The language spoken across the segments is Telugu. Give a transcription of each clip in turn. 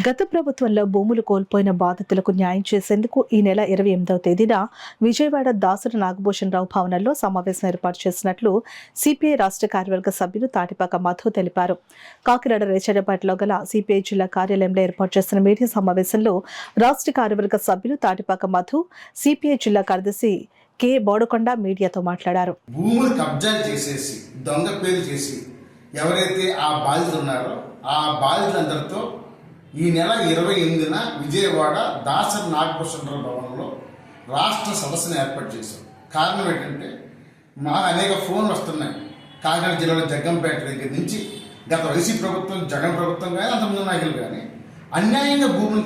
గత ప్రభుత్వంలో భూములు కోల్పోయిన బాధితులకు న్యాయం చేసేందుకు ఈ నెల 28వ తేదీన విజయవాడ దాసరి నాగభూషణ్ రావు భవనంలో సమావేశం ఏర్పాటు చేసినట్లు సిపిఐ రాష్ట్ర కార్యవర్గ సభ్యులు తాటిపాక మధు తెలిపారు. కాకినాడ రేచర్లపేటలో గల సిపిఐ జిల్లా కార్యాలయంలో ఏర్పాటు చేసిన మీడియా సమావేశంలో రాష్ట్ర కార్యవర్గ సభ్యులు తాటిపాక మధు, సిపిఐ జిల్లా కార్యదర్శి కె బోడకొండ మీడియాతో మాట్లాడారు. భూములు కబ్జా చేసేసి దొంగ పేరు చేసి ఎవరైతే ఆ బాధితులు ఉన్నారో ఆ బాధితులందరితో ఈ నెల 28న విజయవాడ దాసరి నాగభూషణ్ రావు భవనంలో రాష్ట్ర సదస్సును ఏర్పాటు చేశాం. కారణం ఏంటంటే అనేక ఫోన్లు వస్తున్నాయి. కాకినాడ జిల్లాలో జగ్గంపేట దగ్గర నుంచి గత వైసీ ప్రభుత్వం, జగన్ ప్రభుత్వం కానీ అంతమంది నాయకులు కానీ అన్యాయంగా భూములు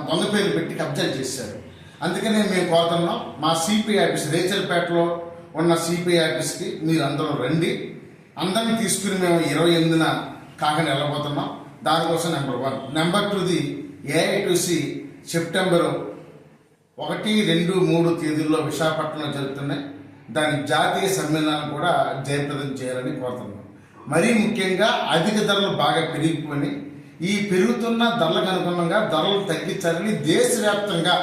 దొంగ పేర్లు పెట్టి కబ్జాలు చేశారు. అందుకనే మేము కోరుతున్నాం, మా సిపిఐ ఆఫీస్ రేచర్లపేటలో ఉన్న సిపిఐ ఆఫీస్కి మీరు అందరూ రండి. అందరినీ తీసుకుని మేము 28న కాకినాడ వెళ్ళబోతున్నాం. దానికోసం నెంబర్ 1. నెంబర్ 2ది ఏఐటీసీ సెప్టెంబర్ 1, 2, 3 తేదీల్లో విశాఖపట్నంలో జరుగుతున్నాయి. దాని జాతీయ సమ్మేళనాన్ని కూడా జయప్రదం చేయాలని కోరుతున్నాం. మరీ ముఖ్యంగా అధిక ధరలు బాగా పెరిగిపోయి ఈ పెరుగుతున్న ధరలకు అనుగుణంగా ధరలు తగ్గించాలని దేశవ్యాప్తంగా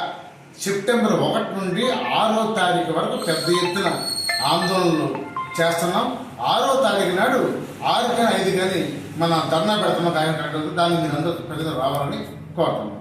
సెప్టెంబర్ 1 నుండి 6వ తారీఖు వరకు పెద్ద ఎత్తున ఆందోళనలు చేస్తున్నాం. 6వ తారీఖు నాడు 6 కానీ 5 కానీ మన ధర్నా పెడుతున్న దానికి మీరు అందరూ ప్రజలు రావాలని కోరుతున్నాం.